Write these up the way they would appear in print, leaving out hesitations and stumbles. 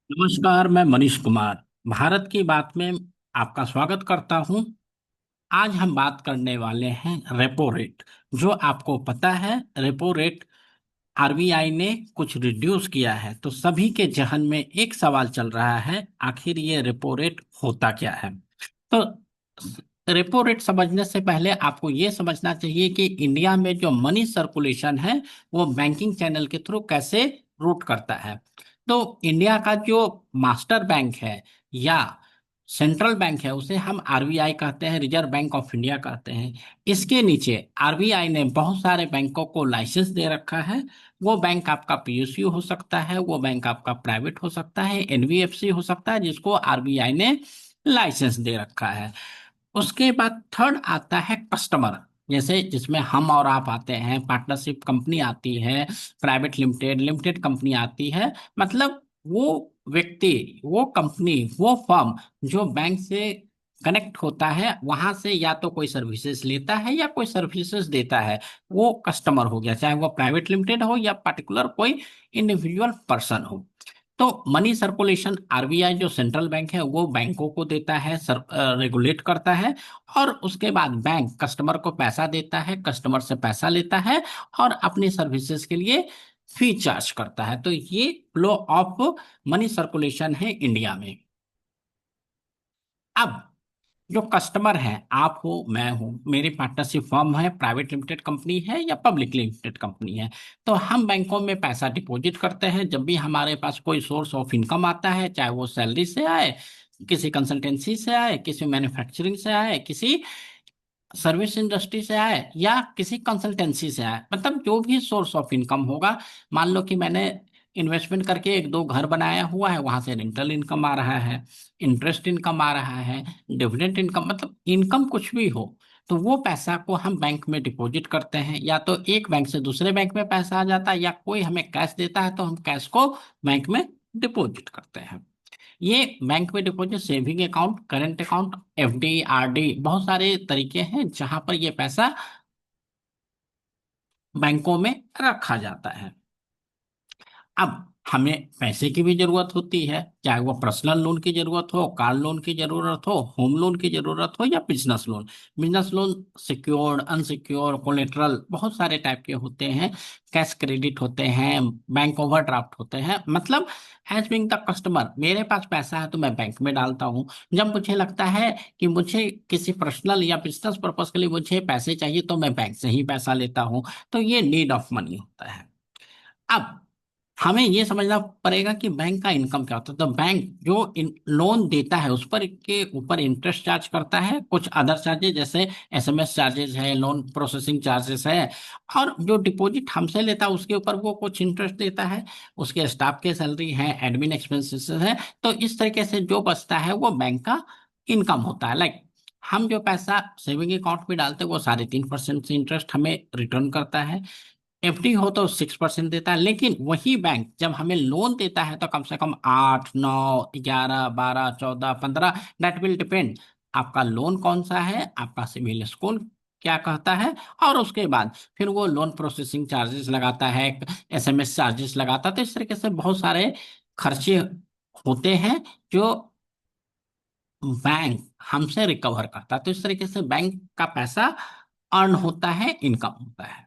नमस्कार। मैं मनीष कुमार भारत की बात में आपका स्वागत करता हूं। आज हम बात करने वाले हैं रेपो रेट। जो आपको पता है, रेपो रेट आरबीआई ने कुछ रिड्यूस किया है, तो सभी के जहन में एक सवाल चल रहा है, आखिर ये रेपो रेट होता क्या है। तो रेपो रेट समझने से पहले आपको ये समझना चाहिए कि इंडिया में जो मनी सर्कुलेशन है वो बैंकिंग चैनल के थ्रू कैसे रूट करता है। तो इंडिया का जो मास्टर बैंक है या सेंट्रल बैंक है उसे हम आरबीआई कहते हैं, रिजर्व बैंक ऑफ इंडिया कहते हैं। इसके नीचे आरबीआई ने बहुत सारे बैंकों को लाइसेंस दे रखा है। वो बैंक आपका पीएसयू हो सकता है, वो बैंक आपका प्राइवेट हो सकता है, एनबीएफसी हो सकता है, जिसको आरबीआई ने लाइसेंस दे रखा है। उसके बाद थर्ड आता है कस्टमर, जैसे जिसमें हम और आप आते हैं, पार्टनरशिप कंपनी आती है, प्राइवेट लिमिटेड लिमिटेड कंपनी आती है। मतलब वो व्यक्ति, वो कंपनी, वो फर्म जो बैंक से कनेक्ट होता है, वहां से या तो कोई सर्विसेज लेता है या कोई सर्विसेज देता है, वो कस्टमर हो गया, चाहे वो प्राइवेट लिमिटेड हो या पर्टिकुलर कोई इंडिविजुअल पर्सन हो। तो मनी सर्कुलेशन आरबीआई जो सेंट्रल बैंक है वो बैंकों को देता है, रेगुलेट करता है। और उसके बाद बैंक कस्टमर को पैसा देता है, कस्टमर से पैसा लेता है और अपनी सर्विसेज के लिए फी चार्ज करता है। तो ये फ्लो ऑफ मनी सर्कुलेशन है इंडिया में। अब जो कस्टमर है, आप हो, मैं हूं, मेरी पार्टनरशिप फर्म है, प्राइवेट लिमिटेड कंपनी है या पब्लिक लिमिटेड कंपनी है, तो हम बैंकों में पैसा डिपॉजिट करते हैं। जब भी हमारे पास कोई सोर्स ऑफ इनकम आता है, चाहे वो सैलरी से आए, किसी कंसल्टेंसी से आए, किसी मैन्युफैक्चरिंग से आए, किसी सर्विस इंडस्ट्री से आए या किसी कंसल्टेंसी से आए, मतलब जो भी सोर्स ऑफ इनकम होगा। मान लो कि मैंने इन्वेस्टमेंट करके एक दो घर बनाया हुआ है, वहां से रेंटल इनकम आ रहा है, इंटरेस्ट इनकम आ रहा है, डिविडेंड इनकम, मतलब इनकम कुछ भी हो, तो वो पैसा को हम बैंक में डिपॉजिट करते हैं। या तो एक बैंक से दूसरे बैंक में पैसा आ जाता है, या कोई हमें कैश देता है तो हम कैश को बैंक में डिपॉजिट करते हैं। ये बैंक में deposit, saving account, current account, FD, RD, बहुत सारे तरीके हैं जहां पर ये पैसा बैंकों में रखा जाता है। अब हमें पैसे की भी जरूरत होती है, चाहे वो पर्सनल लोन की जरूरत हो, कार लोन की जरूरत हो, होम लोन की जरूरत हो या business loan. Business loan secured, unsecured, collateral, बहुत सारे टाइप के होते हैं। कैश क्रेडिट होते हैं, बैंक ओवरड्राफ्ट होते हैं। मतलब एज बिंग द कस्टमर, मेरे पास पैसा है तो मैं बैंक में डालता हूँ। जब मुझे लगता है कि मुझे किसी पर्सनल या बिजनेस पर्पज के लिए मुझे पैसे चाहिए, तो मैं बैंक से ही पैसा लेता हूँ। तो ये नीड ऑफ मनी होता है। अब हमें ये समझना पड़ेगा कि बैंक का इनकम क्या होता है। तो बैंक जो लोन देता है उस पर के ऊपर इंटरेस्ट चार्ज करता है, कुछ अदर चार्जेस जैसे एसएमएस चार्जेस है, लोन प्रोसेसिंग चार्जेस है। और जो डिपॉजिट हमसे लेता है उसके ऊपर वो कुछ इंटरेस्ट देता है। उसके स्टाफ के सैलरी है, एडमिन एक्सपेंसेस है। तो इस तरीके से जो बचता है वो बैंक का इनकम होता है। लाइक हम जो पैसा सेविंग अकाउंट में डालते हैं वो 3.5% से इंटरेस्ट हमें रिटर्न करता है। एफडी हो तो 6% देता है। लेकिन वही बैंक जब हमें लोन देता है तो कम से कम 8, 9, 11, 12, 14, 15, दैट विल डिपेंड आपका लोन कौन सा है, आपका सिविल स्कोर क्या कहता है। और उसके बाद फिर वो लोन प्रोसेसिंग चार्जेस लगाता है, एसएमएस चार्जेस लगाता है। तो इस तरीके से बहुत सारे खर्चे होते हैं जो बैंक हमसे रिकवर करता है। तो इस तरीके से बैंक का पैसा अर्न होता है, इनकम होता है।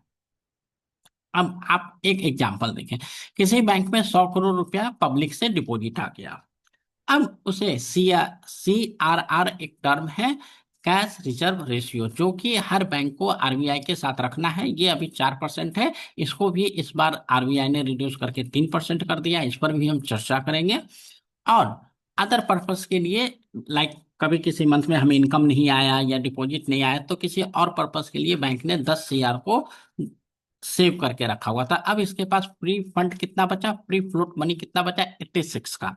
अब आप एक एग्जांपल देखें, किसी बैंक में 100 करोड़ रुपया पब्लिक से डिपॉजिट आ गया। अब उसे CRR एक टर्म है, कैश रिजर्व रेशियो, जो कि हर बैंक को आरबीआई के साथ रखना है। ये अभी 4% है, इसको भी इस बार आरबीआई ने रिड्यूस करके 3% कर दिया। इस पर भी हम चर्चा करेंगे। और अदर पर्पस के लिए, लाइक कभी किसी मंथ में हमें इनकम नहीं आया या डिपॉजिट नहीं आया, तो किसी और पर्पस के लिए बैंक ने 10 CR को सेव करके रखा हुआ था। अब इसके पास फ्री फंड कितना बचा, फ्री फ्लोट मनी कितना बचा, 86 का।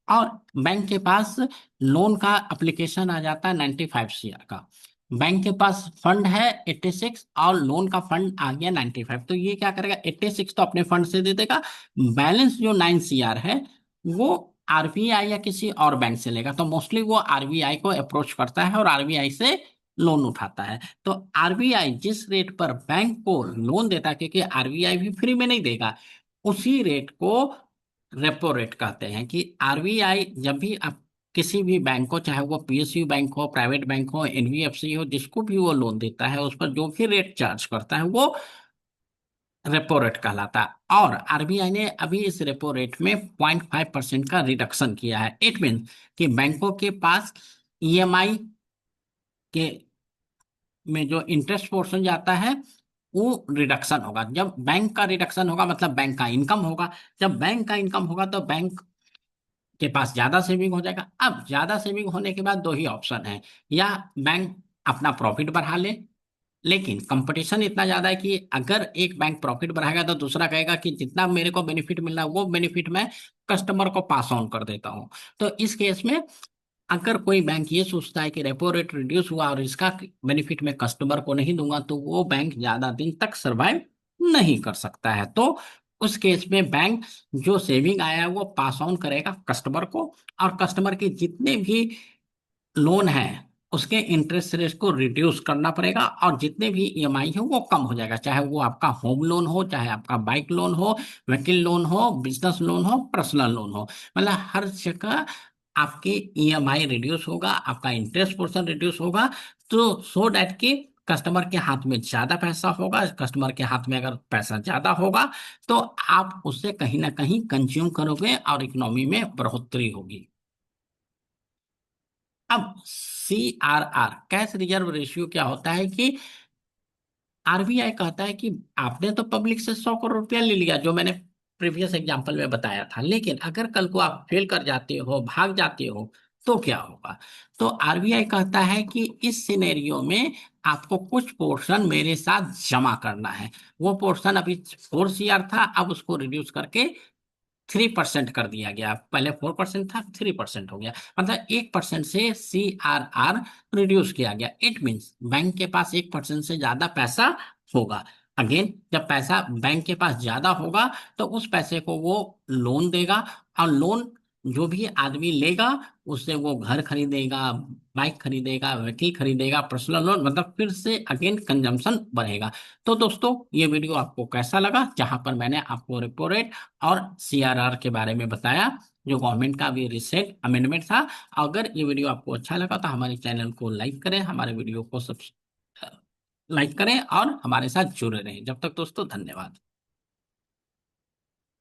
और बैंक के पास लोन का एप्लीकेशन आ जाता है 95 CR का। बैंक के पास फंड है 86 और लोन का फंड आ गया 95। तो ये क्या करेगा, 86 तो अपने फंड से दे देगा, बैलेंस जो 9 CR है वो आरबीआई या किसी और बैंक से लेगा। तो मोस्टली वो आरबीआई को अप्रोच करता है और आरबीआई से लोन उठाता है। तो आरबीआई जिस रेट पर बैंक को लोन देता है, क्योंकि आरबीआई भी फ्री में नहीं देगा, उसी रेट को रेपो रेट कहते हैं कि आरबीआई जब भी आप किसी भी बैंक को, चाहे वो पीएसयू बैंक हो, प्राइवेट बैंक हो, एनबीएफसी हो, जिसको भी वो लोन देता है, उस पर जो भी रेट चार्ज करता है वो रेपो रेट कहलाता है। और आरबीआई ने अभी इस रेपो रेट में 0.5% का रिडक्शन किया है। इट मीन कि बैंकों के पास ईएमआई के में जो इंटरेस्ट पोर्शन जाता है वो रिडक्शन होगा। जब बैंक का रिडक्शन होगा मतलब बैंक का इनकम होगा। जब बैंक का इनकम होगा तो बैंक के पास ज्यादा सेविंग हो जाएगा। अब ज्यादा सेविंग होने के बाद दो ही ऑप्शन है, या बैंक अपना प्रॉफिट बढ़ा ले, लेकिन कंपटीशन इतना ज्यादा है कि अगर एक बैंक प्रॉफिट बढ़ाएगा तो दूसरा कहेगा कि जितना मेरे को बेनिफिट मिल रहा है वो बेनिफिट मैं कस्टमर को पास ऑन कर देता हूं। तो इस केस में अगर कोई बैंक ये सोचता है कि रेपो रेट रिड्यूस हुआ और इसका बेनिफिट मैं कस्टमर को नहीं दूंगा, तो वो बैंक ज्यादा दिन तक सरवाइव नहीं कर सकता है। तो उस केस में बैंक जो सेविंग आया है वो पास ऑन करेगा कस्टमर को, और कस्टमर के जितने भी लोन है उसके इंटरेस्ट रेट को रिड्यूस करना पड़ेगा, और जितने भी ईएमआई है वो कम हो जाएगा। चाहे वो आपका होम लोन हो, चाहे आपका बाइक लोन हो, व्हीकल लोन हो, बिजनेस लोन हो, पर्सनल लोन हो, मतलब हर जगह आपके ईएमआई रिड्यूस होगा, आपका इंटरेस्ट पोर्शन रिड्यूस होगा। तो सो डैट कि कस्टमर के हाथ में ज्यादा पैसा होगा। कस्टमर के हाथ में अगर पैसा ज्यादा होगा तो आप उससे कहीं ना कहीं कंज्यूम करोगे और इकोनॉमी में बढ़ोतरी होगी। अब CRR, कैश रिजर्व रेशियो, क्या होता है कि आरबीआई कहता है कि आपने तो पब्लिक से 100 करोड़ रुपया ले लिया, जो मैंने प्रीवियस एग्जांपल में बताया था, लेकिन अगर कल को आप फेल कर जाते हो, भाग जाते हो, तो क्या होगा। तो आरबीआई कहता है कि इस सिनेरियो में आपको कुछ पोर्शन मेरे साथ जमा करना है। वो पोर्शन अभी 4 CR था, अब उसको रिड्यूस करके 3% कर दिया गया। पहले 4% था, 3% हो गया, मतलब 1% से CRR रिड्यूस किया गया। इट मीन्स बैंक के पास 1% से ज्यादा पैसा होगा। अगेन, जब पैसा बैंक के पास ज्यादा होगा तो उस पैसे को वो लोन देगा, और लोन जो भी आदमी लेगा उससे वो घर खरीदेगा, बाइक खरीदेगा, व्हीकल खरीदेगा, पर्सनल लोन, मतलब फिर से अगेन कंजम्पशन बढ़ेगा। तो दोस्तों, ये वीडियो आपको कैसा लगा, जहां पर मैंने आपको रेपो रेट और CRR के बारे में बताया, जो गवर्नमेंट का भी रिसेंट अमेंडमेंट था। अगर ये वीडियो आपको अच्छा लगा तो हमारे चैनल को लाइक करें, हमारे वीडियो को सब लाइक करें और हमारे साथ जुड़े रहें। जब तक दोस्तों, धन्यवाद।